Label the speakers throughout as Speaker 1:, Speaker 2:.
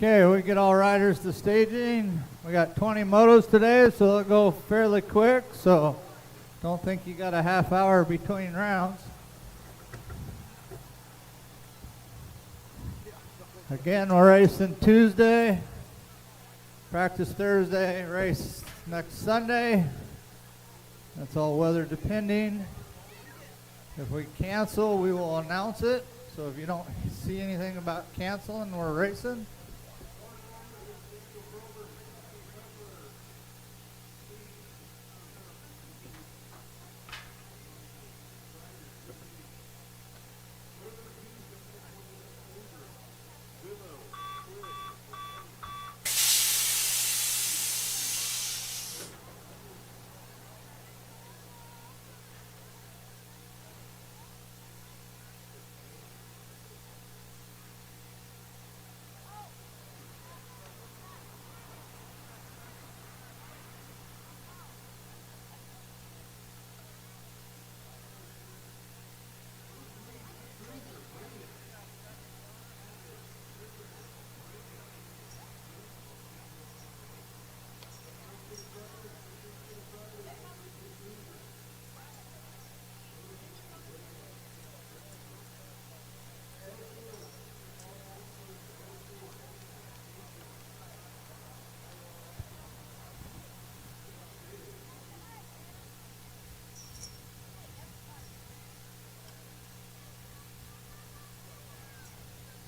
Speaker 1: Okay, we get all riders to staging. We got 20 motos today, so it'll go fairly quick. So don't think you got a half hour between rounds. Again, we're racing Tuesday, practice Thursday, race next Sunday. That's all weather depending. If we cancel, we will announce it. So if you don't see anything about canceling, we're racing.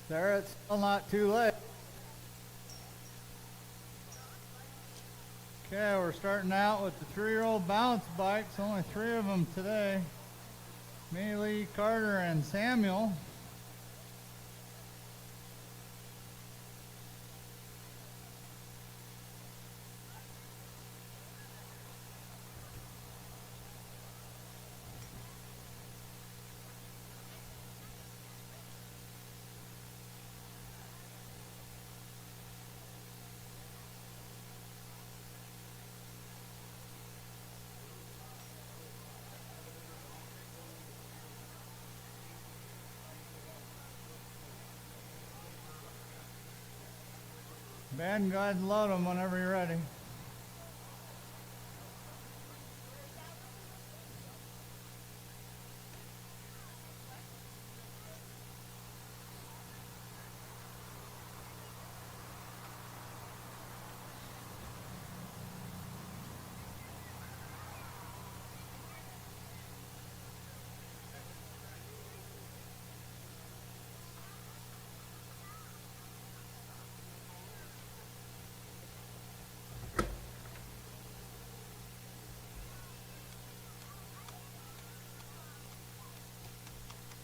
Speaker 1: Sarah, it's still not too late. Okay, we're starting out with the 3-year-old balance bikes, only 3 of them today. Maylee, Carter, and Samuel. Ben, go ahead and load them whenever you're ready.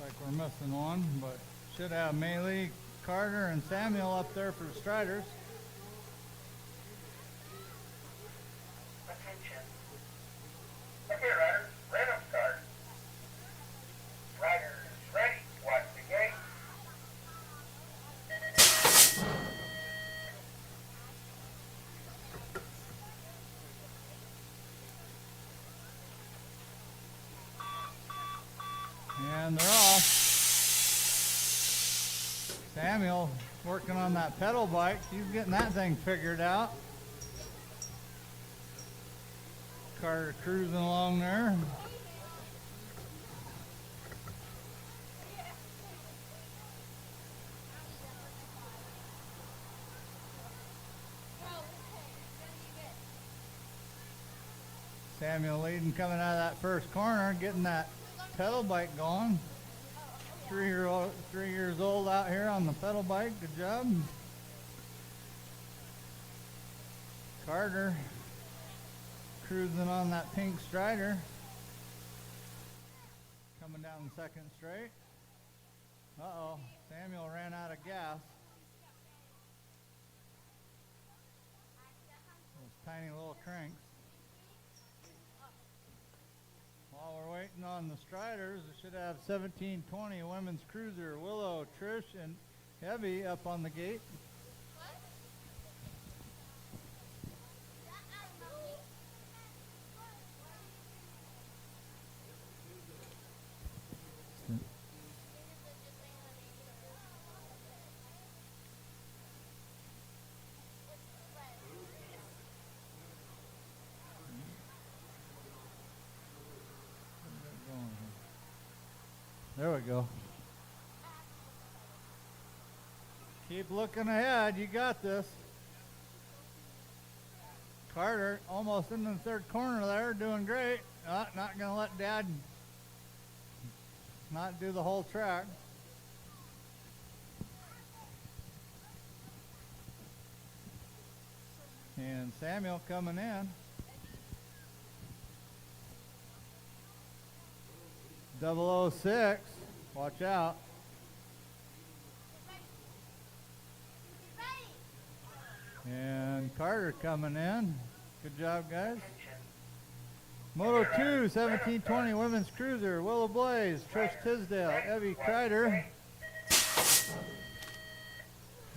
Speaker 1: Like we're missing one, but should have Maylee, Carter, and Samuel up there for the Striders.
Speaker 2: Attention. Okay, riders, random start. Riders ready, watch the gate.
Speaker 1: And they're off. Samuel working on that pedal bike. He's getting that thing figured out. Carter cruising along there. Samuel leading coming out of that first corner, getting that pedal bike going. 3 years old out here on the pedal bike. Good job. Carter cruising on that pink Strider. Coming down the second straight. Uh-oh, Samuel ran out of gas. Those tiny little cranks. While we're waiting on the Striders, we should have 1720 women's cruiser, Willow, Trish, and Heavy up on the gate. There we go. Keep looking ahead. You got this. Carter almost in the third corner there, doing great. Not going to let Dad not do the whole track. And Samuel coming in. 006. Watch out. And Carter coming in. Good job, guys. Moto 2, 1720 Women's Cruiser. Willow Blaze, Trish Tisdale, Evie Kreider.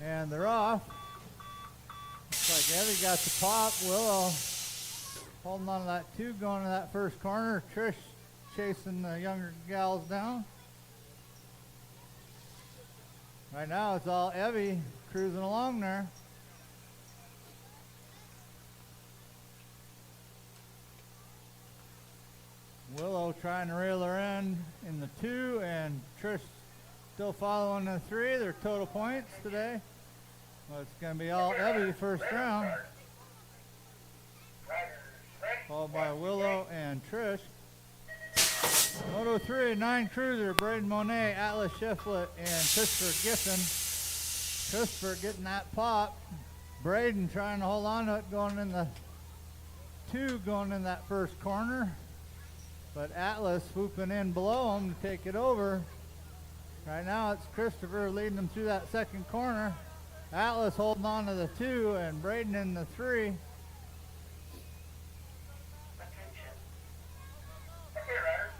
Speaker 1: And they're off. Looks like Evie got the pop. Willow holding on to that 2 going to that first corner. Trish chasing the younger gals down. Right now it's all Evie cruising along there. Willow trying to reel her in the 2, and Trish still following the 3. Their total points today. Well, it's going to be all Evie first round, followed by Willow and Trish. Moto 3, 9 Cruiser, Braden Monet, Atlas Shiflett, and Christopher Giffen. Christopher getting that pop. Braden trying to hold on to it, going in the 2, going in that first corner. But Atlas swooping in below him to take it over. Right now it's Christopher leading them through that second corner. Atlas holding on to the 2 and Braden in the 3.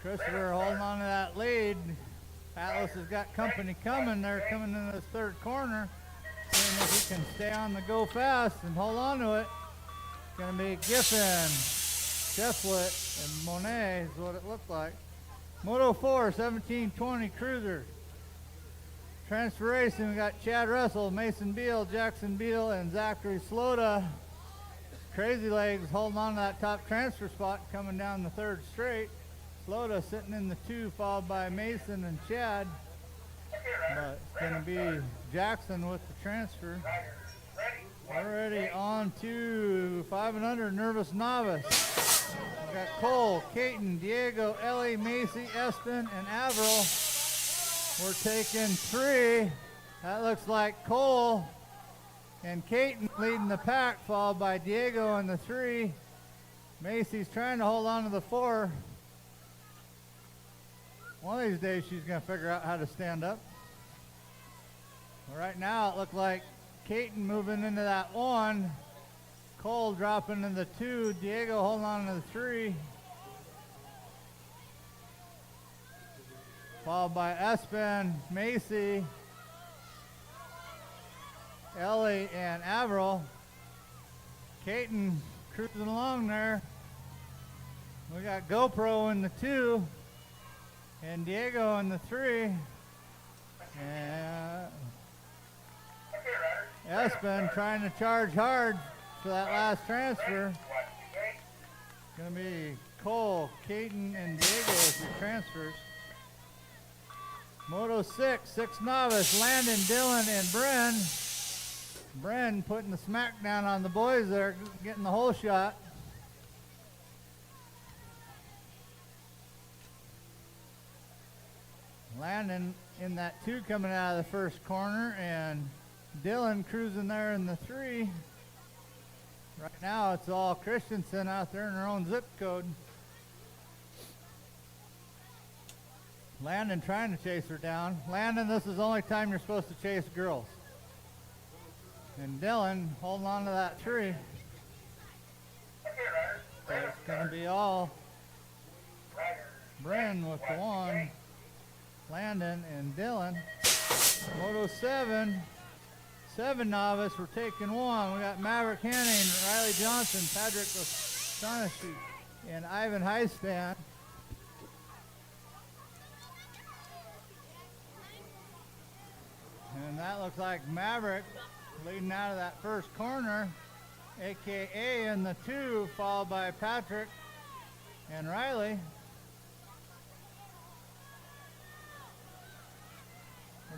Speaker 1: Christopher holding on to that lead. Atlas has got company coming. They're coming in this third corner. Seeing if he can stay on the go fast and hold on to it. It's going to be Giffen, Shiflett, and Monet is what it looked like. Moto 4, 1720 Cruiser. Transfer racing, we got Chad Russell, Mason Beal, Jackson Beal, and Zachary Slota. Crazy Legs holding on to that top transfer spot coming down the third straight. Slota sitting in the 2, followed by Mason and Chad. But it's going to be Jackson with the transfer. Already on to 5 and under, Nervous Novice. We got Cole, Caton, Diego, Ellie, Macy, Espen, and Averill. We're taking 3. That looks like Cole and Caton leading the pack, followed by Diego in the 3. Macy's trying to hold on to the 4. One of these days she's going to figure out how to stand up. Well, right now it looked like Caton moving into that 1. Cole dropping in the 2. Diego holding on to the 3. Followed by Espen, Macy, Ellie, and Averill. Caton cruising along there. We got GoPro in the 2. And Diego in the 3. And Espen trying to charge hard for that last transfer. Going to be Cole, Caton, and Diego as your transfers. Moto 6, 6 Novice, Landon, Dylan, and Bren. Bren putting the smackdown on the boys there, getting the whole shot. Landon in that 2 coming out of the first corner, and Dylan cruising there in the 3. Right now it's all Christensen out there in their own zip code. Landon trying to chase her down. Landon, this is the only time you're supposed to chase girls. And Dylan holding on to that 3. So it's going to be all Bren with the 1. Landon and Dylan. Moto 7, 7 Novice, we're taking 1. We got Maverick Henning, Riley Johnson, Patrick O'Shaughnessy, and Ivan Heistan. And that looks like Maverick leading out of that first corner, AKA in the 2, followed by Patrick and Riley.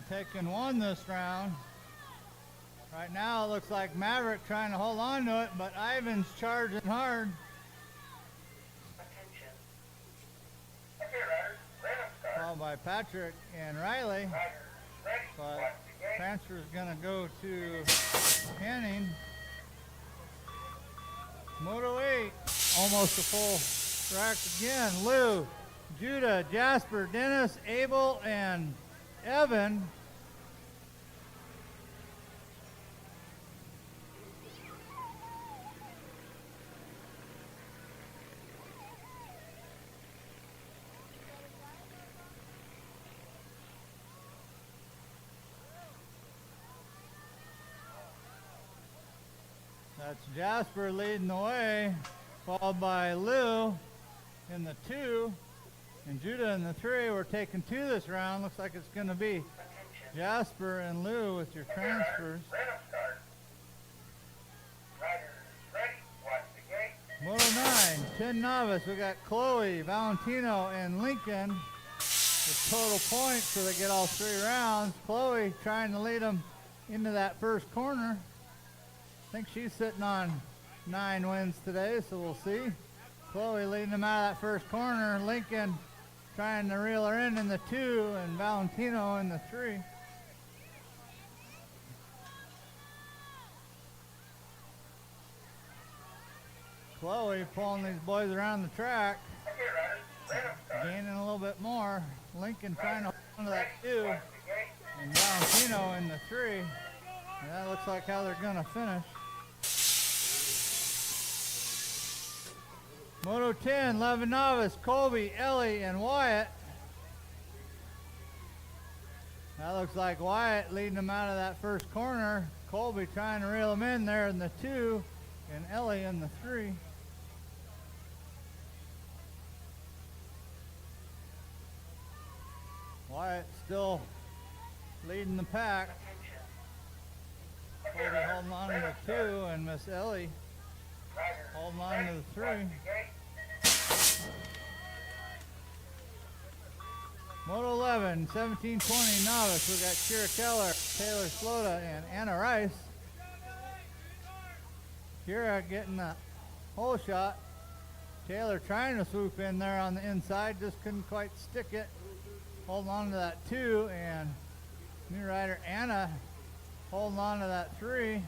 Speaker 1: taking one this round. Right now it looks like Maverick trying to hold on to it, but Ivan's charging hard.
Speaker 2: Attention. Okay, riders, random start.
Speaker 1: Followed by Patrick and Riley.
Speaker 2: Riders, ready,
Speaker 1: But
Speaker 2: watch the gate.
Speaker 1: transfer is going to go to Henning. Moto 8, almost a full rack again. Lou, Judah, Jasper, Dennis, Abel, and Evan. That's Jasper leading the way, followed by Lou in the 2, and Judah in the 3. We're taking 2 this round. Looks like it's going to be
Speaker 2: Attention.
Speaker 1: Jasper and Lou with your
Speaker 2: Okay, riders,
Speaker 1: transfers.
Speaker 2: random start. Riders, ready, watch the gate.
Speaker 1: Moto 9, 10 novice. We got Chloe, Valentino, and Lincoln with total points, so they get all 3 rounds. Chloe trying to lead them into that first corner. I think she's sitting on 9 wins today, so we'll see. Chloe leading them out of that first corner. Lincoln trying to reel her in the 2, and Valentino in the 3. Chloe pulling these boys around the track,
Speaker 2: Okay, riders, random start.
Speaker 1: gaining a little bit more. Lincoln trying to hold on to that 2,
Speaker 2: Watch the gate.
Speaker 1: and Valentino in the 3. And that looks like how they're going to finish. Moto 10, 11 novice, Colby, Ellie, and Wyatt. That looks like Wyatt leading them out of that first corner. Colby trying to reel them in there in the 2, and Ellie in the 3. Wyatt still leading the pack.
Speaker 2: Attention.
Speaker 1: Colby holding on to the 2, and Miss Ellie
Speaker 2: Riders,
Speaker 1: holding on
Speaker 2: ready,
Speaker 1: to the 3.
Speaker 2: watch the gate.
Speaker 1: Moto 11, 1720 novice. We got Kira Keller, Taylor Slota, and Anna Rice. Kira getting a hole shot. Taylor trying to swoop in there on the inside, just couldn't quite stick it. Holding on to that 2, and new rider Anna holding on to that 3.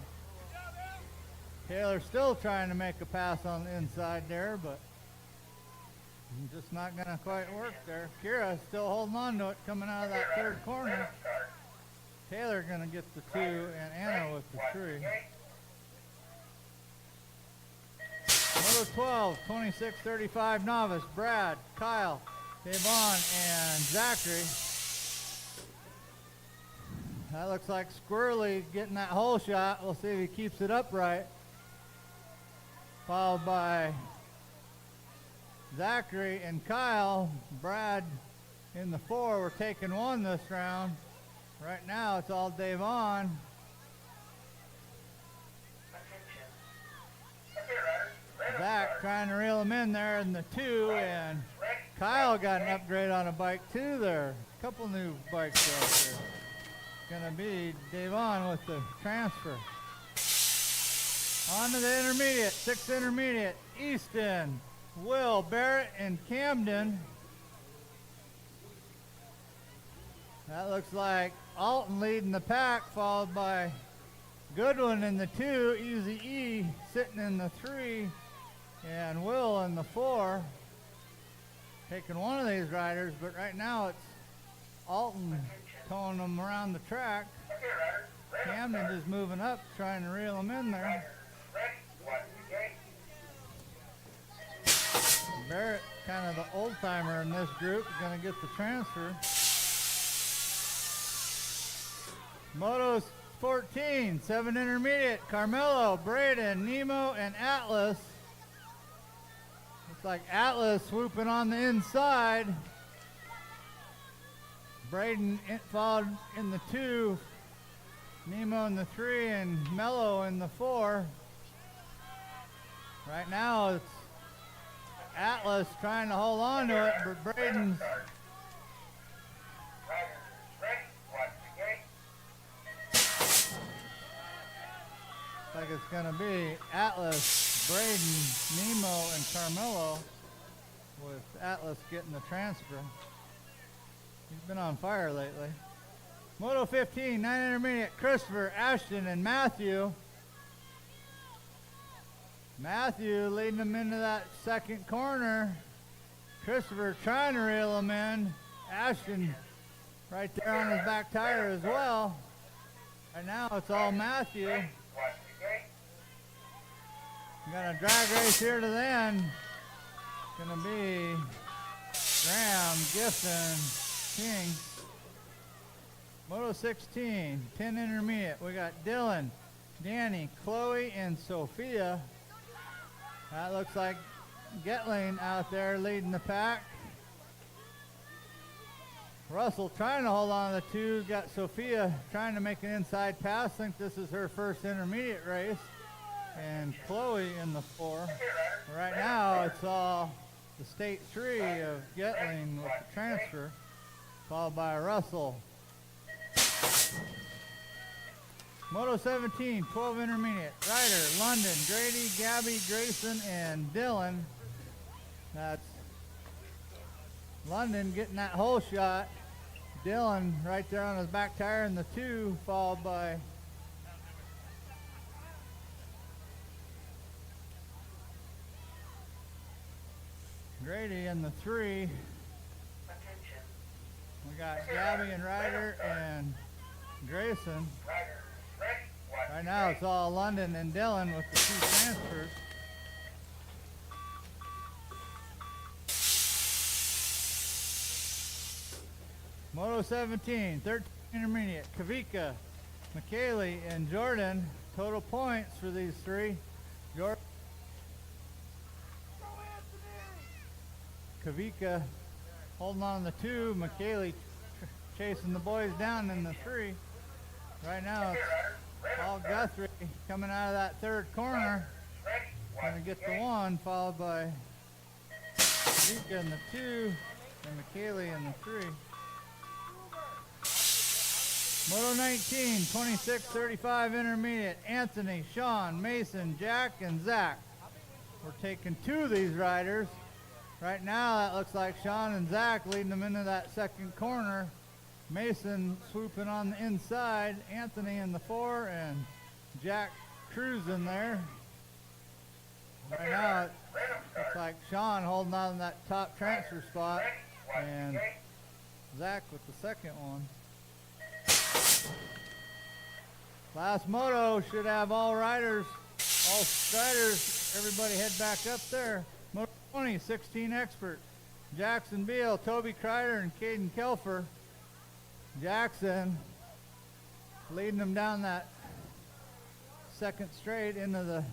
Speaker 1: Taylor still trying to make a pass on the inside there, but just not going to quite work there. Kira still holding on to it coming out of that third corner.
Speaker 2: Random start.
Speaker 1: Taylor going to get the 2, and Anna with the 3. Moto 12, 26-35 novice, Brad, Kyle, Devon, and Zachary. That looks like Squirrely getting that hole shot. We'll see if he keeps it upright. Followed by Zachary and Kyle. Brad in the 4. We're taking 1 this round. Right now it's all Devon.
Speaker 2: Attention. Okay, riders, random
Speaker 1: Zach
Speaker 2: start.
Speaker 1: trying to reel him in there in the 2, and
Speaker 2: Ready,
Speaker 1: Kyle got an upgrade on a bike too there. Couple new bikes out there. Gonna be Devon with the transfer. On to the intermediate, 6th intermediate, Easton, Will, Barrett, and Camden. That looks like Alton leading the pack, followed by Goodwin in the 2, Easy E sitting in the 3, and Will in the 4. Taking one of these riders, but right now it's Alton towing them around the track.
Speaker 2: okay, riders, random
Speaker 1: Camden
Speaker 2: start.
Speaker 1: just moving up, trying to reel them in there.
Speaker 2: Riders, ready, watch the gate.
Speaker 1: Barrett, kind of the old timer in this group, is going to get the transfer. Motos 14, 7 intermediate, Carmelo, Braden, Nemo, and Atlas. Looks like Atlas swooping on the inside. Braden followed in the 2, Nemo in the 3, and Mello in the 4. Right now it's Atlas trying to hold on to it, but Braden's
Speaker 2: Riders, ready, watch the
Speaker 1: like it's going to be Atlas, Braden, Nemo, and Carmelo, with Atlas getting the transfer. He's been on fire lately. Moto 15, 9 intermediate, Christopher, Ashton, and Matthew. Matthew leading them into that second corner. Christopher trying to reel him in. Ashton right there on his back tire as well. Right now it's all Matthew.
Speaker 2: Watch the gate.
Speaker 1: We got a drag race here to the end. It's gonna be Graham, Giffen, King. Moto 16, 10 intermediate. We got Dylan, Danny, Chloe, and Sophia. That looks like Getling out there leading the pack. Russell trying to hold on to the two. Got Sophia trying to make an inside pass. Think this is her first intermediate race. And Chloe in the 4. Right now it's all the state 3 of Getling with the transfer, followed by Russell. Moto 17, 12 intermediate. Ryder, London, Grady, Gabby, Grayson, and Dylan. That's London getting that whole shot. Dylan right there on his back tire in the 2, followed by Grady in the 3.
Speaker 2: Attention.
Speaker 1: We got Gabby and Ryder and Grayson.
Speaker 2: Riders, ready. Watch
Speaker 1: Right
Speaker 2: the
Speaker 1: now
Speaker 2: gate.
Speaker 1: it's all London and Dylan with the 2 transfers. Moto 17, 13 intermediate. Kavika, McKaylee, and Jordan. Total points for these 3. Jordan, Kavika holding on to the 2. McKaylee chasing the boys down in the 3. Right now it's all Guthrie coming out of that 3rd corner.
Speaker 2: Ready. Watch
Speaker 1: Gonna get the 1, followed by Kavika in the 2, and McKaylee in the 3. Moto 19, 26, 35 intermediate. Anthony, Sean, Mason, Jack, and Zach. We're taking 2 of these riders. Right now that looks like Sean and Zach leading them into that 2nd corner. Mason swooping on the inside. Anthony in the 4, and Jack cruising there. Right now it looks like Sean holding on to that top transfer spot, and Zach with the 2nd one. Last moto should have all riders, all striders. Everybody head back up there. Moto 20, 16 expert. Jackson Beal, Toby Kreider, and Caden Kelfer. Jackson leading them down that 2nd straight into the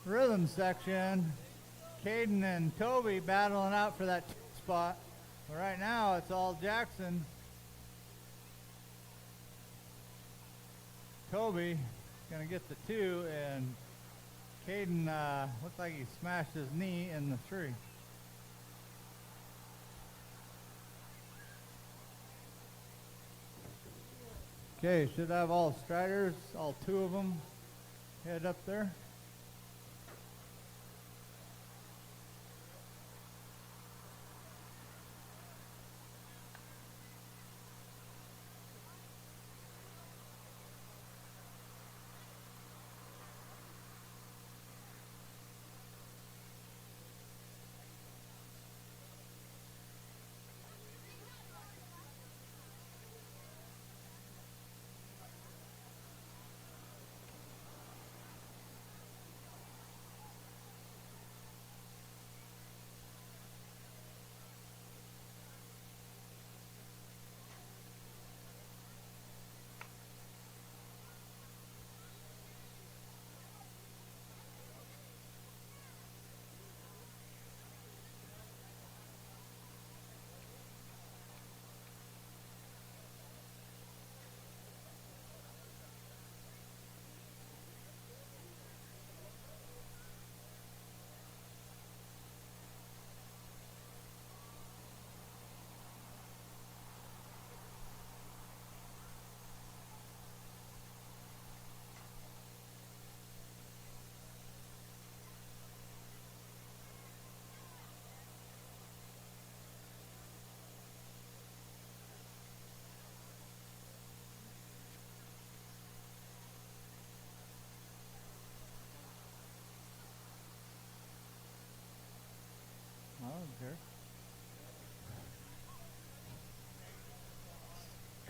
Speaker 1: rhythm section. Caden and Toby battling out for that spot. But right now it's all Jackson. Toby gonna get the 2, and Caden looked like he smashed his knee in the 3. Okay, should have all striders, all 2 of them head up there.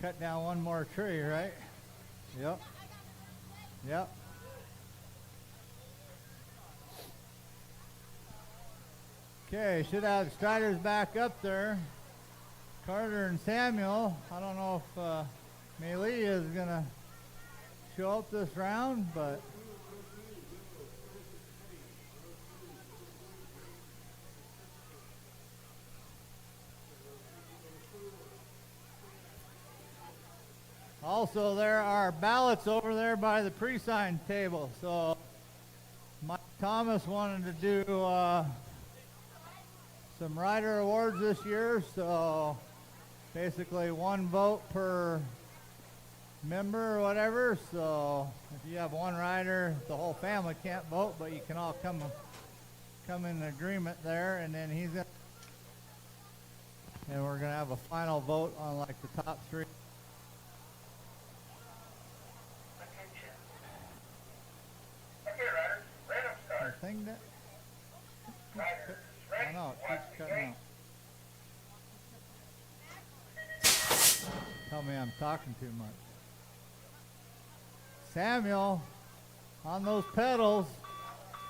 Speaker 1: cut down one more tree, right? Yep. Yep. Okay, should have Striders back up there. Carter and Samuel. I don't know if Melee is going to show up this round, but also there are ballots over there by the pre-sign table. So Mike Thomas wanted to do some rider awards this year, so basically one vote per member or whatever. So if you have one rider, the whole family can't vote, but you can all come in agreement there, and then and we're gonna have a final vote on like the top three.
Speaker 2: Attention. Okay, riders, random
Speaker 1: The
Speaker 2: start.
Speaker 1: thing that
Speaker 2: Riders,
Speaker 1: I
Speaker 2: ready,
Speaker 1: know it
Speaker 2: watch
Speaker 1: keeps
Speaker 2: the
Speaker 1: cutting
Speaker 2: gate.
Speaker 1: out. Tell me I'm talking too much. Samuel on those pedals,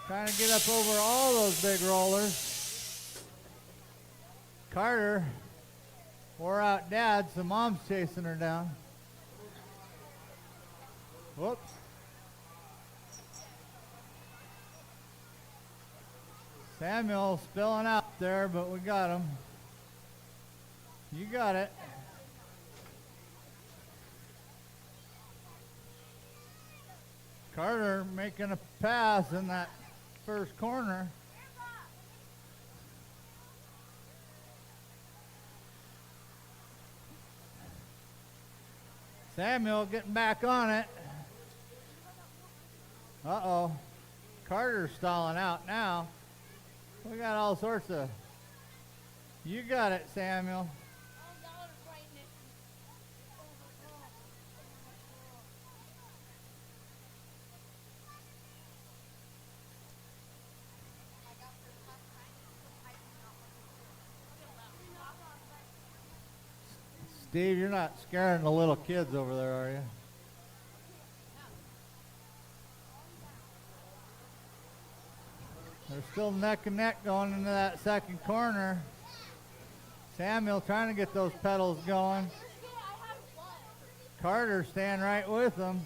Speaker 1: trying to get up over all those big rollers. Carter wore out Dad, so Mom's chasing her down. Whoops. Samuel spilling out there, but we got him. You got it. Carter making a pass in that first corner. Samuel getting back on it. Uh-oh. Carter's stalling out now. We got all sorts of... You got it, Samuel. Steve, you're not scaring the little kids over there, are you? They're still neck and neck going into that second corner. Samuel trying to get those pedals going. Carter staying right with them.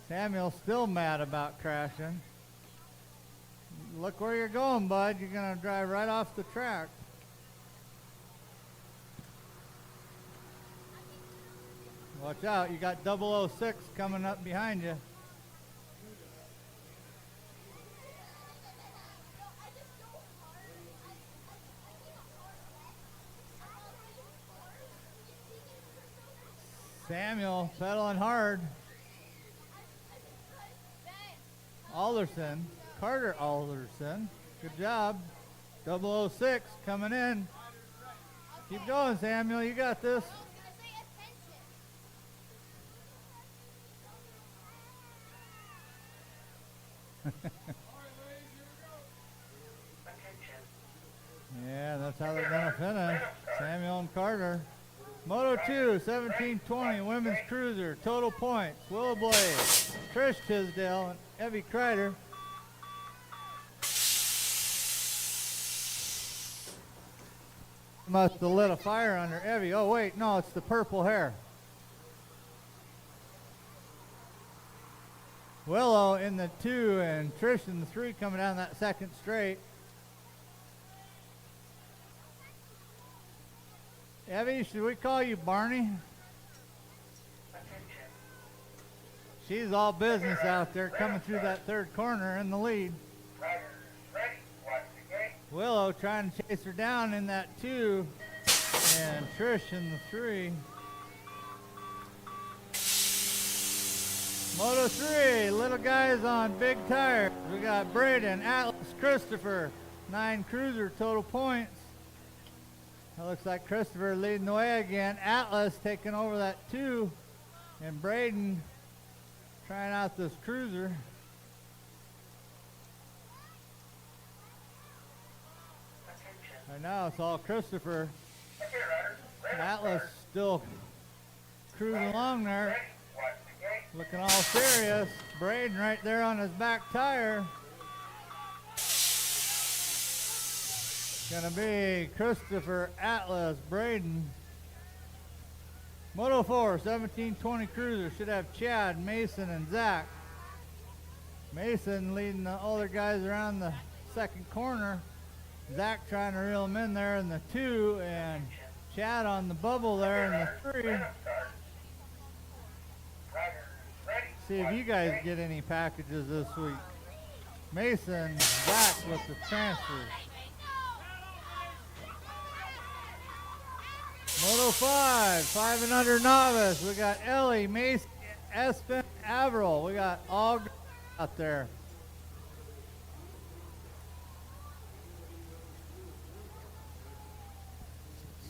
Speaker 1: Samuel's still mad about crashing. Look where you're going, bud. You're going to drive right off the track. Watch out, you got 006 coming up behind you. Samuel pedaling hard. Alderson, Carter Alderson, good job. 006 coming in. Keep going, Samuel, you got this. Yeah, that's how they're going to finish. Samuel and Carter. Moto 2, 1720, women's cruiser, total points. Willow Blade, Trish Tisdale, and Evie Kreider. Must have lit a fire under Evie. Oh, wait, no, it's the purple hair. Willow in the 2 and Trish in the 3 coming down that second straight. Evie, should we call you Barney?
Speaker 2: Attention.
Speaker 1: She's all business out there coming through that third corner in the lead.
Speaker 2: Riders, ready, watch the gate.
Speaker 1: Willow trying to chase her down in that 2 and Trish in the 3. Moto 3, little guys on big tires. We got Braden, Atlas, Christopher, 9 cruiser total points. It looks like Christopher leading the way again. Atlas taking over that 2 and Braden trying out this cruiser.
Speaker 2: Attention.
Speaker 1: Right now it's all Christopher.
Speaker 2: Okay, riders,
Speaker 1: Atlas still cruising along there,
Speaker 2: Ready. Watch the gate.
Speaker 1: looking all serious. Braden right there on his back tire. Gonna be Christopher Atlas Braden. Moto 4, 1720 Cruiser should have Chad, Mason, and Zach. Mason leading the older guys around the second corner. Zach trying to reel him in there in the 2, and Chad on the bubble there in the 3.
Speaker 2: Random start. Riders ready.
Speaker 1: See if you guys get any packages this week. Mason, Zach with the transfers. Moto 5, 5 and under novice. We got Ellie, Mason, Espen, Averill. We got all out there.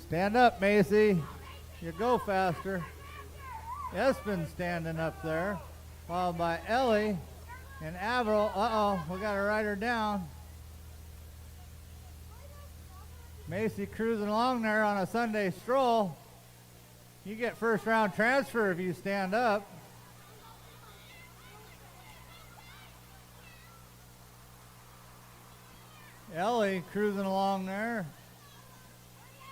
Speaker 1: Stand up, Macy. You go faster. Espen standing up there, followed by Ellie and Averill. Uh-oh, we got to ride her down. Macy cruising along there on a Sunday stroll. You get first round transfer if you stand up. Ellie cruising along there.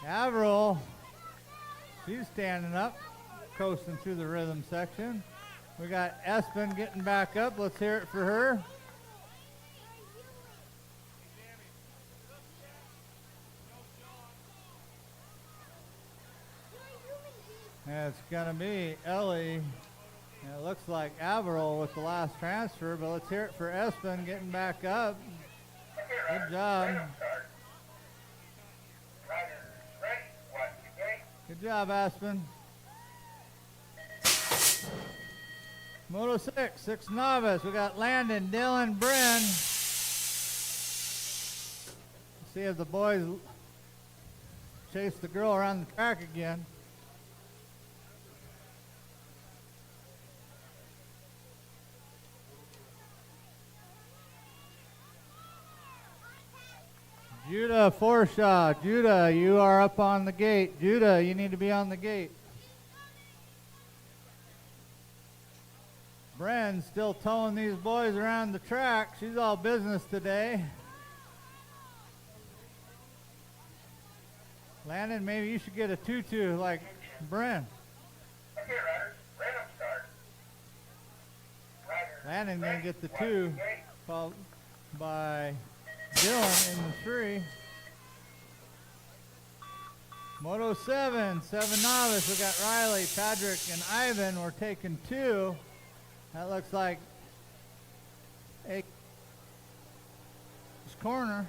Speaker 1: Averill, she's standing up, coasting through the rhythm section. We got Espen getting back up. Let's hear it for her. And it's going to be Ellie. And it looks like Averill with the last transfer, but let's hear it for Espen getting back up. Good job.
Speaker 2: Random start. Riders ready. Watch the gate.
Speaker 1: Good job, Aspen. Moto 6, 6 novice. We got Landon, Dylan, Bryn. See if the boys chase the girl around the track again. Judah Forshaw. Judah, you are up on the gate. Judah, you need to be on the gate. Bren's still towing these boys around the track. She's all business today. Landon, maybe you should get a tutu like Bren.
Speaker 2: Okay, riders. Random start. Riders
Speaker 1: Landon gonna
Speaker 2: ready.
Speaker 1: get the
Speaker 2: Watch
Speaker 1: 2,
Speaker 2: gate.
Speaker 1: followed by Dylan in the 3. Moto 7, 7 novice. We got Riley, Patrick, and Ivan. We're taking 2. That looks like a corner.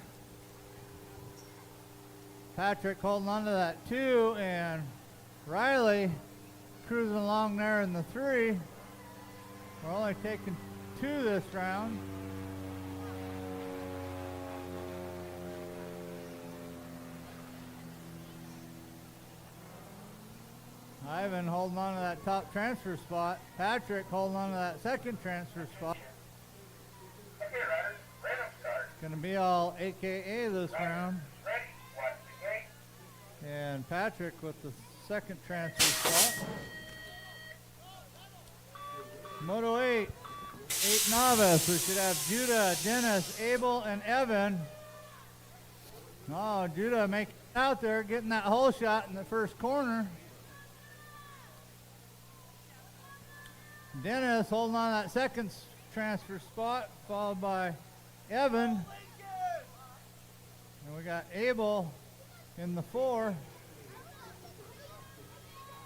Speaker 1: Patrick holding on to that 2, and Riley cruising along there in the 3. We're only taking 2 this round. Ivan holding on to that top transfer spot. Patrick holding on to that second transfer spot.
Speaker 2: Okay, riders. Random start.
Speaker 1: Going to be all AKA this round.
Speaker 2: Ready. Watch the gate.
Speaker 1: And Patrick with the second transfer spot. Moto 8, 8 novice. We should have Judah, Dennis, Abel, and Evan. Oh, Judah making it out there, getting that hole shot in the first corner. Dennis holding on that second transfer spot, followed by Evan. And we got Abel in the 4.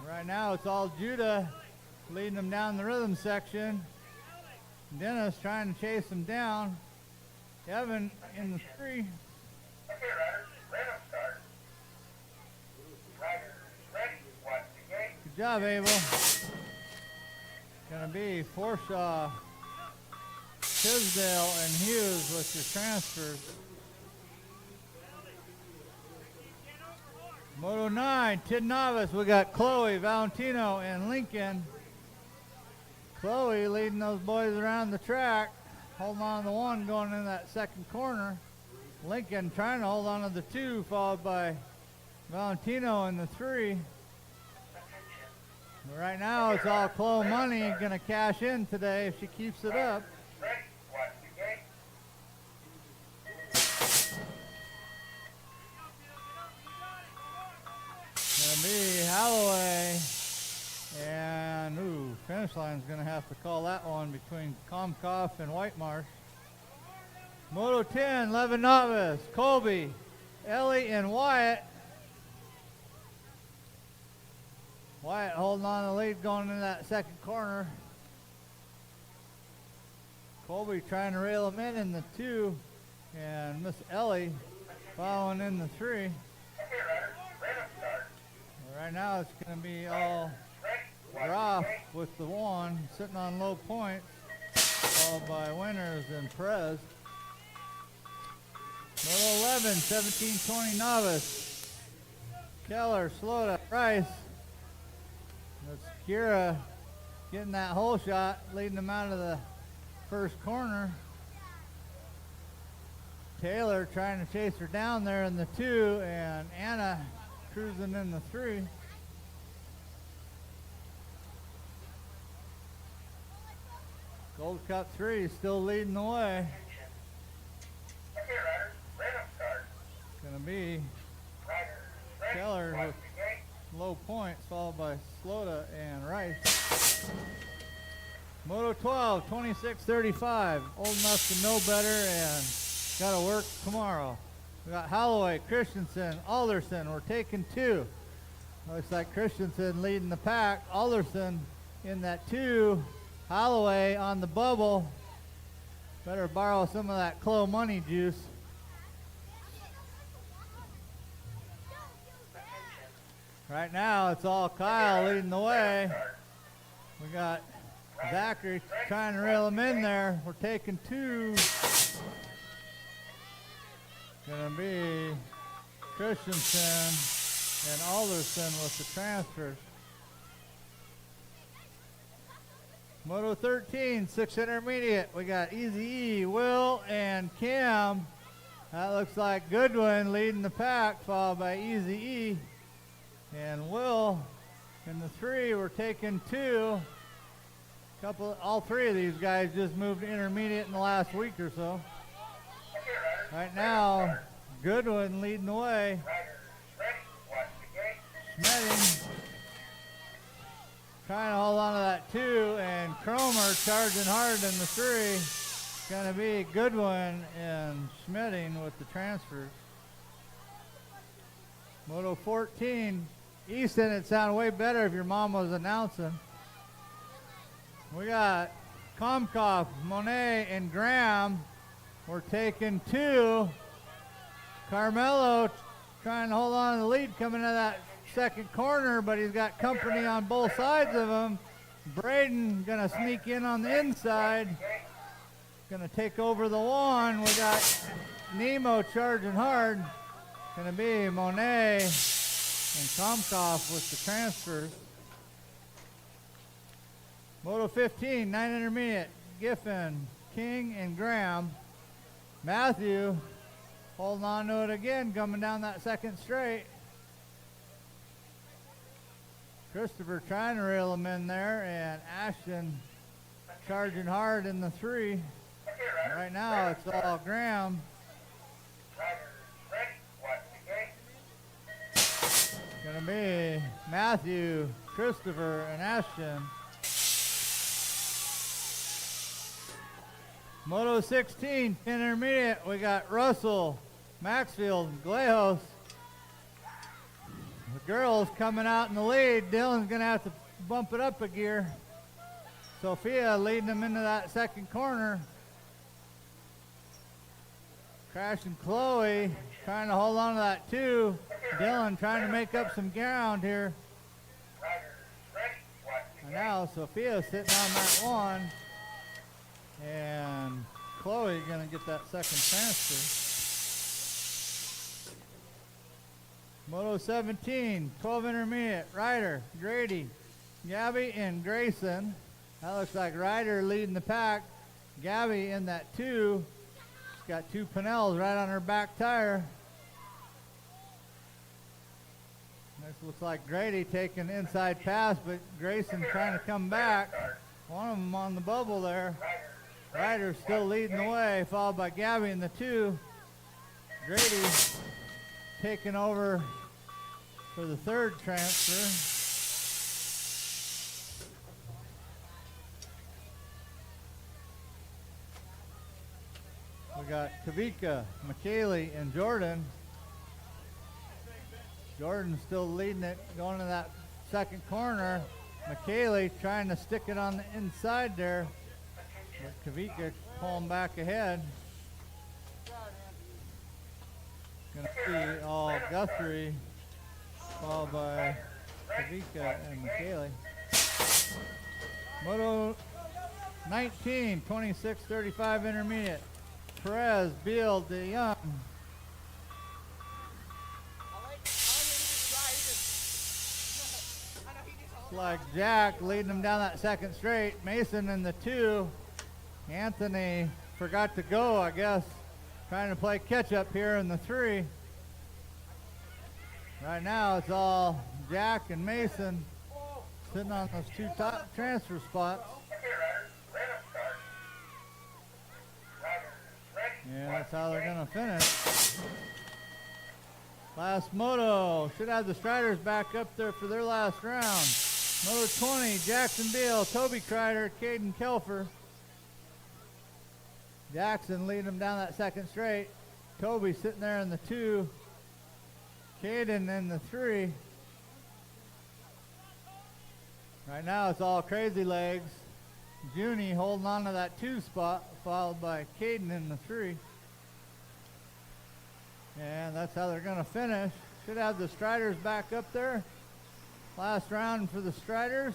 Speaker 1: Right now it's all Judah leading them down the rhythm section. Dennis trying to chase them down. Evan in the 3.
Speaker 2: Okay, riders. Random start. Riders ready. Watch the gate.
Speaker 1: Good job, Abel. Gonna be Forshaw, Tisdale, and Hughes with your transfers. Moto 9, 10 novice. We got Chloe, Valentino, and Lincoln. Chloe leading those boys around the track, holding on to the 1 going in that second corner. Lincoln trying to hold on to the 2, followed by Valentino in the 3. But right now, it's all Chloe money. Gonna cash in today if she keeps it up.
Speaker 2: Ready, watch the gate.
Speaker 1: Gonna be Holloway. And, finish line's gonna have to call that one between Comcoff and White Marsh. Moto 10, Levin Novice, Colby, Ellie, and Wyatt. Wyatt holding on to the lead going into that second corner. Colby trying to rail him in the 2, and Miss Ellie following in the 3.
Speaker 2: Okay, riders, random start.
Speaker 1: Right now it's going to be all rough with the 1 sitting on low points, followed by Winters and Perez. Moto 11, 17-20 Novice, Keller, Slota, Rice. That's Kira getting that hole shot, leading them out of the first corner. Taylor trying to chase her down there in the 2, and Anna cruising in the 3. Gold Cup 3 still leading the way.
Speaker 2: Okay, riders, random start.
Speaker 1: Gonna be
Speaker 2: Riders, ready,
Speaker 1: Keller
Speaker 2: watch
Speaker 1: with
Speaker 2: the gate.
Speaker 1: low points, followed by Slota and Rice. Moto 12, 26-35. Old enough to know better and got to work tomorrow. We got Holloway, Christensen, Alderson. We're taking 2. Looks like Christensen leading the pack. Alderson in that 2. Holloway on the bubble. Better borrow some of that Chloe money juice. Right now, it's all Kyle leading the way. We got Zachary trying to reel him in there. We're taking 2. Gonna be Christensen and Alderson with the transfers. Moto 13, 6 intermediate. We got Easy E, Will, and Kim. That looks like Goodwin leading the pack, followed by Easy E. And Will in the 3. We're taking 2. All 3 of these guys just moved to intermediate in the last week or so.
Speaker 2: Okay, riders,
Speaker 1: Right now, Goodwin leading the way.
Speaker 2: riders, ready, watch the gate.
Speaker 1: Schmetting trying to hold on to that 2, and Cromer charging hard in the 3. It's going to be Goodwin and Schmetting with the transfers. Moto 14, Easton. It'd sound way better if your mom was announcing. We got Comcoff, Monet, and Graham. We're taking 2. Carmelo trying to hold on to the lead coming to that second corner, but he's got company on both sides of him. Braden gonna sneak in on the inside. Gonna take over the 1. We got Nemo charging hard. Gonna be Monet and Comcoff with the transfers. Moto 15, 9 intermediate. Giffen, King, and Graham. Matthew holding on to it again, coming down that second straight. Christopher trying to reel him in there, and Ashton charging hard in the 3.
Speaker 2: Okay, riders,
Speaker 1: Right now it's all Graham.
Speaker 2: riders, ready, watch the gate.
Speaker 1: Gonna be Matthew, Christopher, and Ashton. Moto 16, intermediate. We got Russell, Maxfield, and Glejos. The girls coming out in the lead. Dylan's gonna have to bump it up a gear. Sophia leading them into that second corner. Crash and Chloe trying to hold on to that 2. Dylan trying to make up some ground here.
Speaker 2: Riders, ready, watch the
Speaker 1: And
Speaker 2: gate.
Speaker 1: now Sophia sitting on that 1. And Chloe gonna get that second transfer. Moto 17, 12 intermediate. Ryder, Grady, Gabby, and Grayson. That looks like Ryder leading the pack. Gabby in that 2. She's got 2 Pinellas right on her back tire. This looks like Grady taking inside pass, but Grayson trying to come back. One of them on the bubble there. Ryder's still leading the way, followed by Gabby in the 2. Grady taking over for the 3rd transfer. We got Kavika, McKaylee, and Jordan. Jordan's still leading it, going to that second corner. McKaylee trying to stick it on the inside there. But Kavika pulling back ahead. Gonna see all Guthrie, followed by Kavika and McKaylee. Moto 19, 26-35 intermediate. Perez, Beal, DeYoung. Like Jack leading them down that second straight. Mason in the 2. Anthony forgot to go, I guess. Trying to play catch up here in the 3. Right now it's all Jack and Mason sitting on those 2 top transfer spots. Yeah, that's how they're gonna finish. Last moto. Should have the Striders back up there for their last round. Moto 20, Jackson Beal, Toby Kreider, Caden Kelfer. Jackson leading them down that second straight. Toby sitting there in the 2. Caden in the 3. Right now it's all Crazy Legs. Junie holding on to that 2 spot, followed by Caden in the 3. And that's how they're going to finish. Should have the Striders back up there. Last round for the Striders.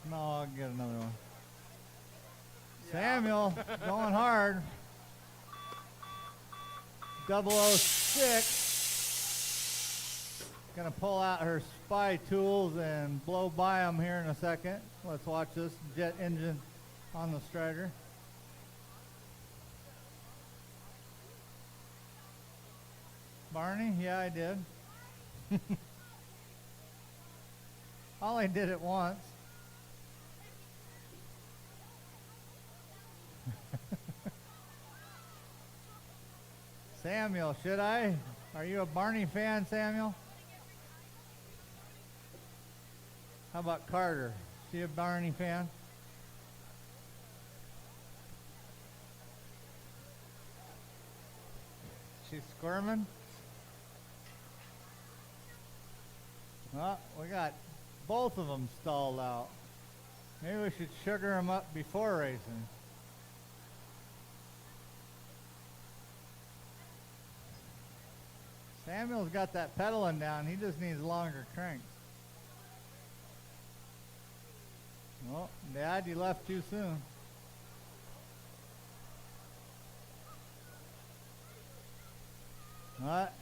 Speaker 1: No, I'll get another one. Samuel going hard. 006. Gonna pull out her spy tools and blow by them here in a second. Let's watch this jet engine on the Strider. Barney? Yeah, I did. I only did it once. Samuel, should I? Are you a Barney fan, Samuel? How about Carter? Is she a Barney fan? She's squirming? Well, we got both of them stalled out. Maybe we should sugar them up before racing. Samuel's got that pedaling down. He just needs longer cranks. Well, Dad, you left too soon.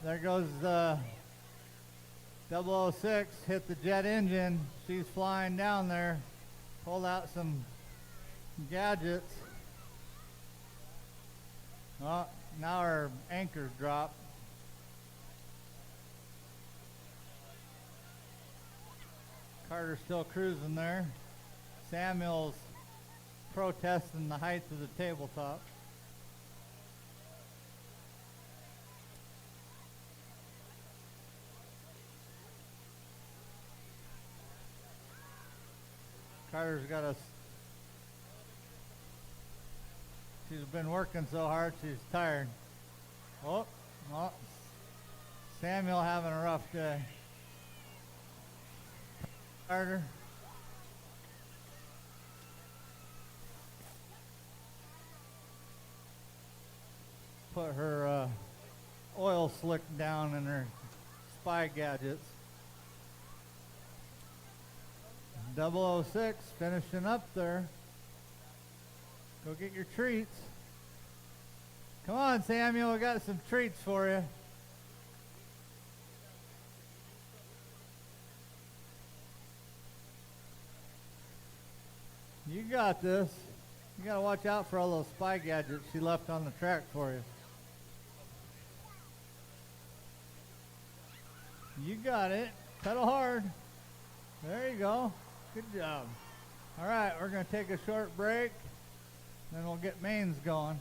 Speaker 1: There goes 006, hit the jet engine. She's flying down there. Pulled out some gadgets. Now our anchor's dropped. Carter's still cruising there. Samuel's protesting the height of the tabletop. Carter's got us. She's been working so hard, she's tired. Oh, Samuel having a rough day. Carter. Put her oil slick down in her spy gadgets. 006 finishing up there. Go get your treats. Come on, Samuel, we got some treats for you. You got this. You gotta watch out for all those spy gadgets she left on the track for you. You got it. Pedal hard. There you go. Good job. All right, we're going to take a short break, then we'll get mains going.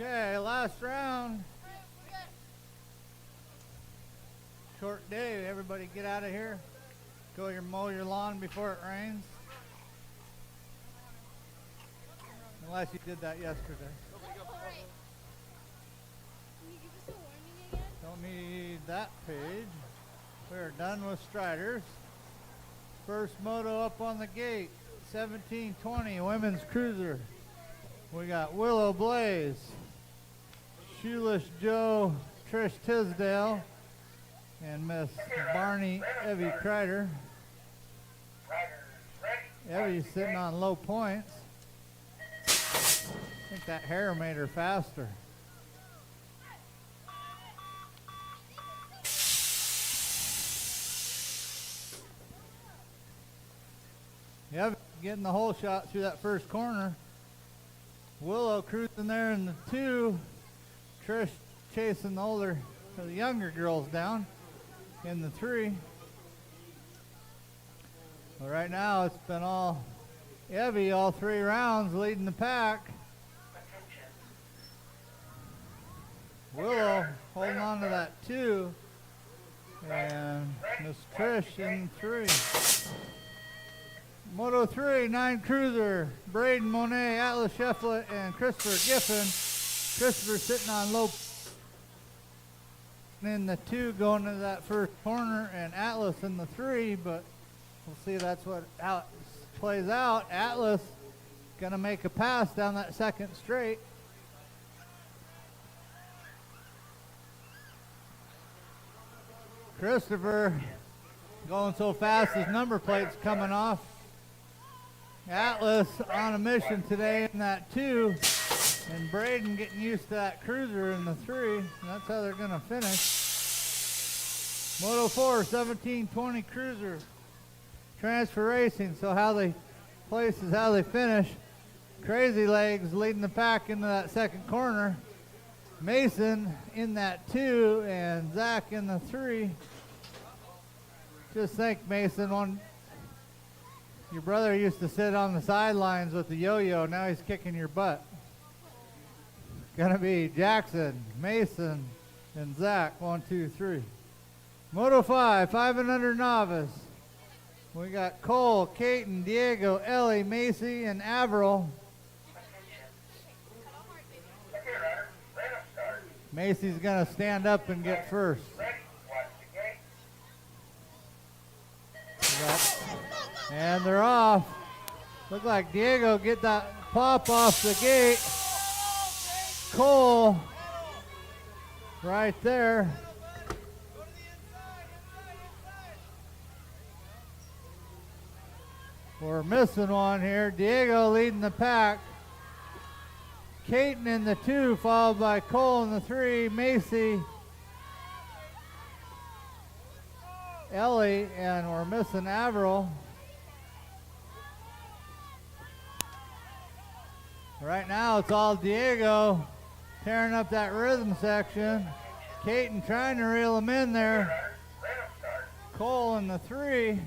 Speaker 1: Okay, last round. Short day. Everybody get out of here. Go mow your lawn before it rains. Unless you did that yesterday. Don't need that page. We're done with Striders. First moto up on the gate. 1720 Women's Cruiser. We got Willow Blaze, Shoeless Joe, Trish Tisdale, and Miss Barney Evie Kreider. Evie's sitting on low points. I think that hair made her faster. Yep, getting the hole shot through that first corner. Willow cruising there in the 2. Trish chasing the younger girls down in the 3. Well, right now it's been all Evie all 3 rounds leading the pack. Willow holding on to that 2. And Miss Trish in 3. Moto 3, 9 Cruiser, Braden Monet, Atlas Shefflett, and Christopher Giffen. Christopher sitting on low in the 2 going to that first corner, and Atlas in the 3, but we'll see how it plays out. Atlas gonna make a pass down that second straight. Christopher going so fast his number plate's coming off. Atlas on a mission today in that 2, and Braden getting used to that Cruiser in the 3, and that's how they're going to finish. Moto 4, 1720 Cruiser, Transfer Racing, so how they place is how they finish. Crazy Legs leading the pack into that second corner. Mason in that 2, and Zach in the 3. Just think, Mason, your brother used to sit on the sidelines with the yo-yo. Now he's kicking your butt. Gonna be Jackson, Mason, and Zach. 1, 2, 3. Moto 5, 5 and under novice. We got Cole, Caton, Diego, Ellie, Macy, and Averill. Macy's gonna stand up and get first. And they're off. Look like Diego get that pop off the gate. Cole right there. We're missing one here. Diego leading the pack. Caton in the 2, followed by Cole in the 3. Macy, Ellie, and we're missing Averill. Right now it's all Diego tearing up that rhythm section. Caton trying to reel him in there. Cole in the 3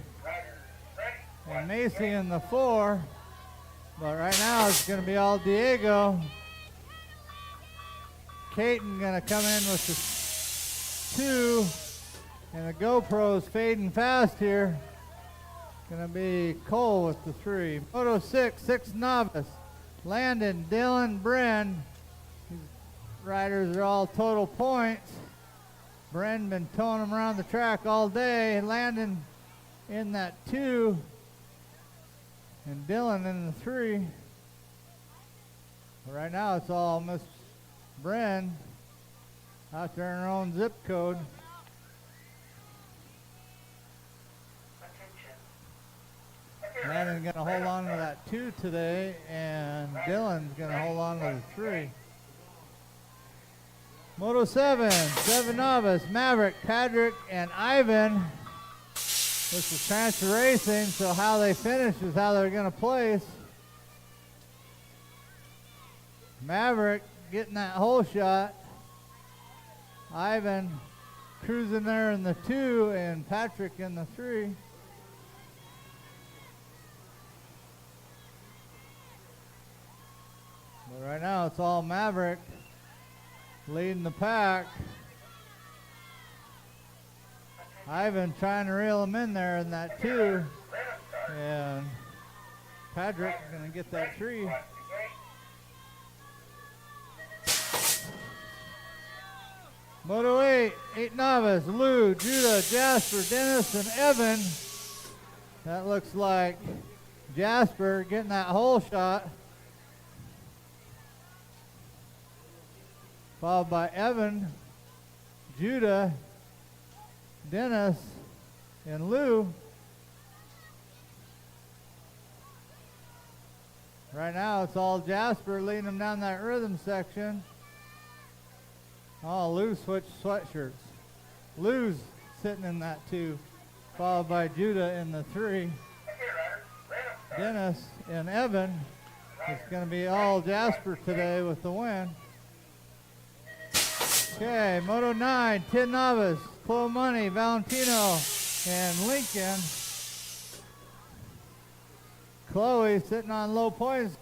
Speaker 1: and Macy in the 4. But right now it's going to be all Diego. Caton going to come in with the 2. And the GoPro's fading fast here. Going to be Cole with the 3. Moto 6, 6 novice. Landon, Dylan, Bren. These riders are all total points. Bren been towing them around the track all day. Landon in that 2. And Dylan in the 3. But right now it's all Miss Bren out there in her own zip code. Landon's going to hold on to that 2 today, and Dylan's going to hold on to the 3. Moto 7, 7 novice, Maverick, Patrick, and Ivan. This is Transfer Racing, so how they finish is how they're going to place. Maverick getting that hole shot. Ivan cruising there in the 2, and Patrick in the 3. But right now it's all Maverick leading the pack. Ivan trying to reel him in there in that 2. And Patrick going to get that 3. Moto 8 novice, Lou, Judah, Jasper, Dennis, and Evan. That looks like Jasper getting that hole shot. Followed by Evan, Judah, Dennis, and Lou. Right now it's all Jasper leading them down that rhythm section. Oh, Lou switched sweatshirts. Lou's sitting in that 2, followed by Judah in the 3. Dennis and Evan. It's going to be all Jasper today with the win. Okay, Moto 9, 10 novice, Chloe Money, Valentino, and Lincoln. Chloe sitting on low points.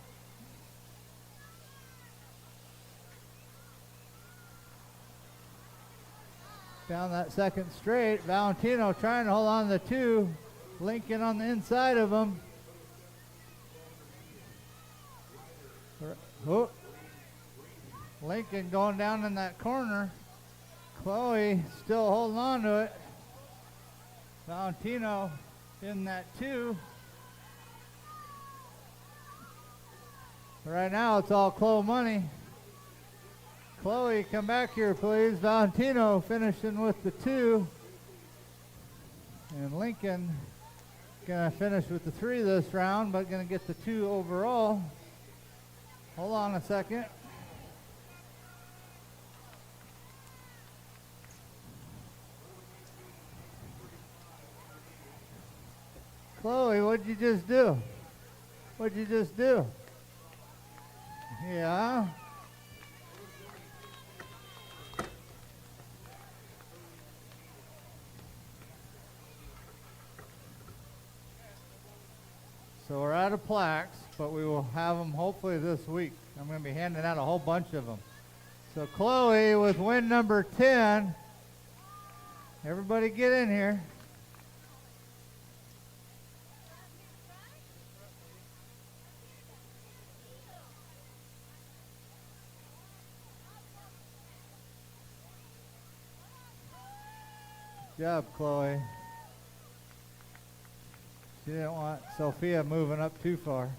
Speaker 1: Down that second straight. Valentino trying to hold on to the 2. Lincoln on the inside of him. Oh. Lincoln going down in that corner. Chloe still holding on to it. Valentino in that 2. Right now it's all Chloe Money. Chloe, come back here, please. Valentino finishing with the 2. And Lincoln going to finish with the 3 this round, but going to get the 2 overall. Hold on a second. Chloe, what'd you just do? What'd you just do? Yeah. So we're out of plaques, but we will have them hopefully this week. I'm going to be handing out a whole bunch of them. So Chloe with win number 10. Everybody get in here. Good job, Chloe. She didn't want Sophia moving up too far.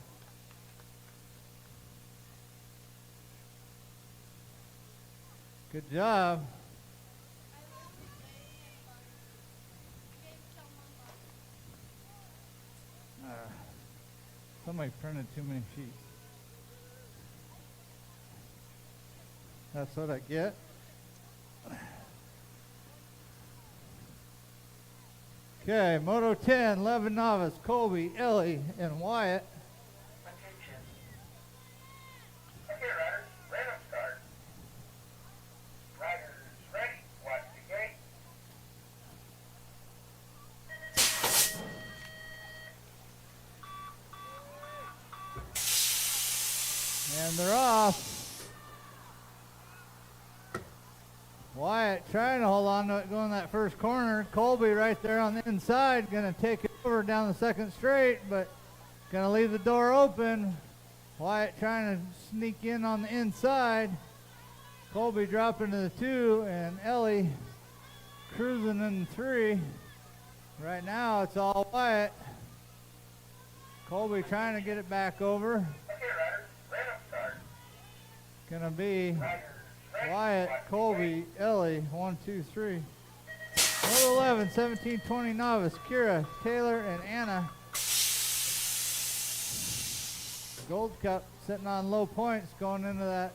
Speaker 1: Good job. Somebody printed too many sheets. That's what I get. Okay, Moto 10, 11 novice, Colby, Ellie, and Wyatt.
Speaker 2: Attention. Okay, riders, random start. Riders ready, watch the gate.
Speaker 1: And they're off. Wyatt trying to hold on to it going that first corner. Colby right there on the inside going to take it over down the second straight, but going to leave the door open. Wyatt trying to sneak in on the inside. Colby dropping to the 2 and Ellie cruising in the 3. Right now it's all Wyatt. Colby trying to get it back over.
Speaker 2: Okay, riders, random start.
Speaker 1: Going to be
Speaker 2: Riders ready,
Speaker 1: Wyatt,
Speaker 2: watch the
Speaker 1: Colby,
Speaker 2: gate.
Speaker 1: Ellie, 1, 2, 3. Moto 11, 17, 20 novice, Kira, Taylor, and Anna. Gold Cup sitting on low points going into that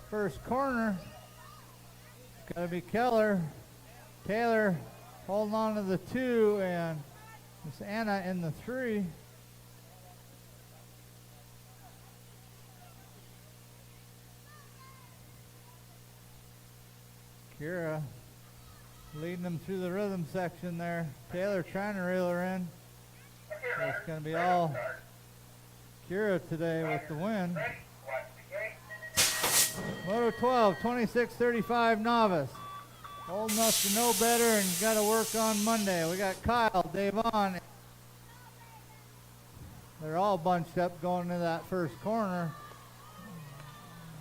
Speaker 1: first corner. It's got to be Keller. Taylor holding on to the 2, and Miss Anna in the 3. Kira leading them through the rhythm section there. Taylor trying to reel her in.
Speaker 2: Okay,
Speaker 1: So
Speaker 2: riders,
Speaker 1: it's going to be
Speaker 2: random
Speaker 1: all
Speaker 2: start.
Speaker 1: Kira today with the win.
Speaker 2: Ready, watch the gate.
Speaker 1: Moto 12, 26:35 novice. Old enough to know better and got to work on Monday. We got Kyle, Davon. They're all bunched up going into that first corner.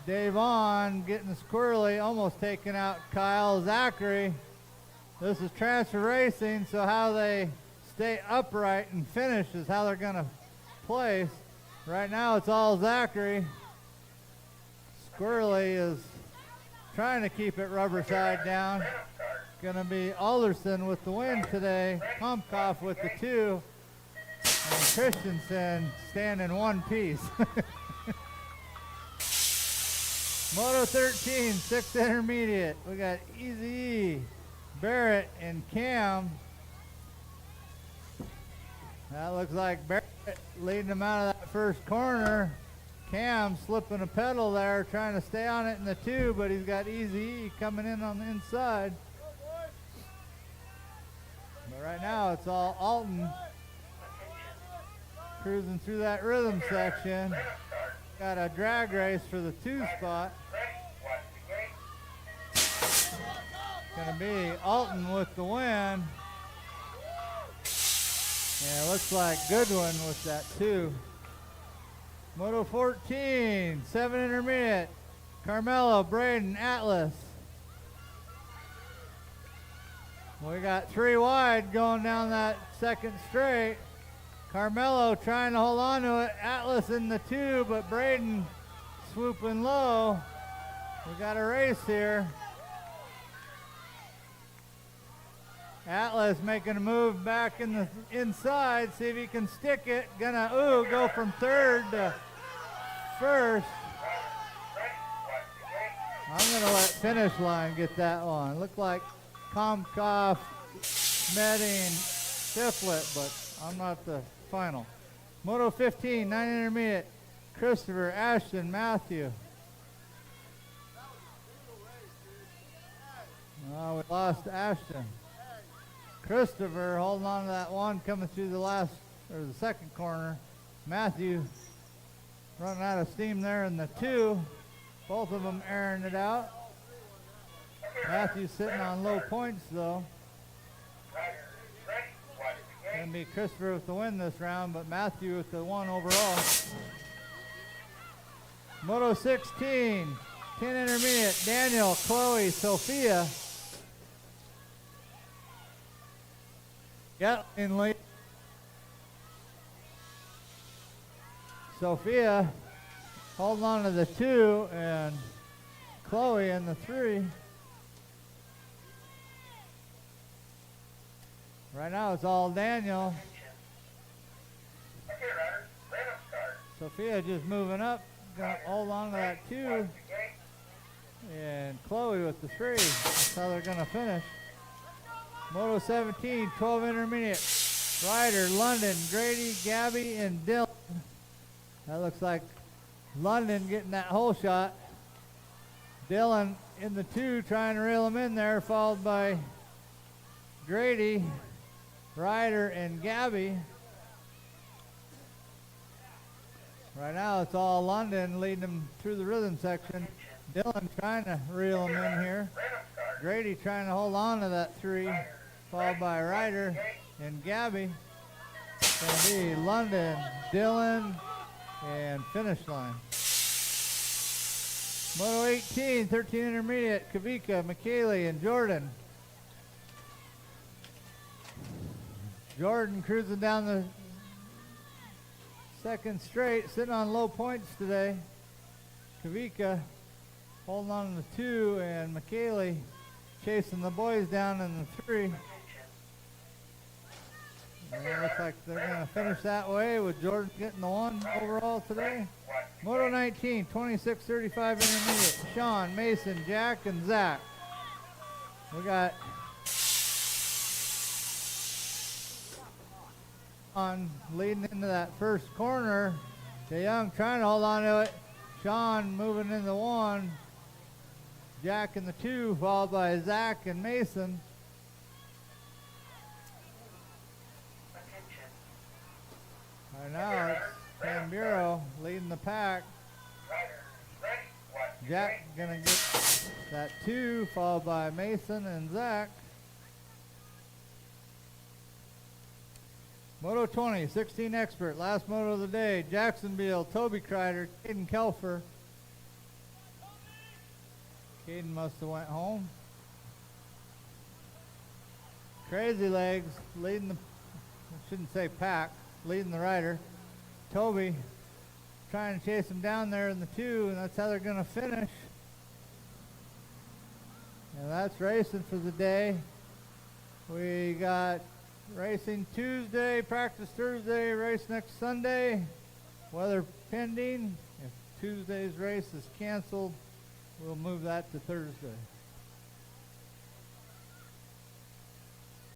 Speaker 1: Davon getting squirrely, almost taking out Kyle. Zachary. This is transfer racing, so how they stay upright and finish is how they're going to place. Right now it's all Zachary. Squirrely is trying to keep it rubber side down. Going to be Alderson with the win today. Humpkoff with the 2. And Christensen staying in one piece. Moto 13, 6th intermediate. We got Easy E, Barrett, and Cam. That looks like Barrett leading them out of that first corner. Cam slipping a pedal there, trying to stay on it in the 2, but he's got Easy E coming in on the inside. But right now it's all Alton cruising through that rhythm section. Got a drag race for the 2 spot. Gonna be Alton with the win. Yeah, looks like Goodwin with that 2. Moto 14, 7 intermediate. Carmelo, Braden, Atlas. We got 3 wide going down that second straight. Carmelo trying to hold on to it. Atlas in the 2, but Braden swooping low. We got a race here. Atlas making a move back in the inside, see if he can stick it. Gonna go from 3rd to 1st. I'm gonna let finish line get that one. Looked like Komkoff, Smetting, Tiflet, but I'm not the final. Moto 15, 9 intermediate. Christopher, Ashton, Matthew. Oh, we lost Ashton. Christopher holding on to that one, coming through the second corner. Matthew running out of steam there in the 2. Both of them airing it out. Matthew sitting on low points though. Gonna be Christopher with the win this round, but Matthew with the 1 overall. Moto 16, 10 intermediate. Daniel, Chloe, Sophia. Yep, in late. Sophia holding on to the 2 and Chloe in the 3. Right now it's all Daniel. Sophia just moving up, gonna hold on to that 2. And Chloe with the 3. That's how they're gonna finish. Moto 17, 12 intermediate. Ryder, London, Grady, Gabby, and Dylan. That looks like London getting that hole shot. Dylan in the 2 trying to reel him in there, followed by Grady, Ryder, and Gabby. Right now it's all London leading him through the rhythm section. Dylan trying to reel him in here. Grady trying to hold on to that 3, followed by Ryder and Gabby. It's going to be London, Dylan, and finish line. Moto 18, 13 intermediate, Kavika, McKaylee, and Jordan. Jordan cruising down the second straight, sitting on low points today. Kavika holding on to the 2, and McKaylee chasing the boys down in the 3. And it looks like they're going to finish that way with Jordan getting the 1 overall today. Moto 19, 26:35 intermediate. Sean, Mason, Jack, and Zach. We got on leading into that first corner. DeYoung trying to hold on to it. Sean moving in the 1. Jack in the 2, followed by Zach and Mason. Right now it's Tamburo leading the pack. Jack gonna get that 2, followed by Mason and Zach. Moto 20, 16 expert, last moto of the day. Jacksonville, Toby Kreider, Caden Kelfer. Caden must have went home. Crazy Legs leading the, I shouldn't say pack, leading the rider. Toby trying to chase him down there in the 2, and that's how they're going to finish. And that's racing for the day. We got racing Tuesday, practice Thursday, race next Sunday. Weather pending. If Tuesday's race is canceled, we'll move that to Thursday.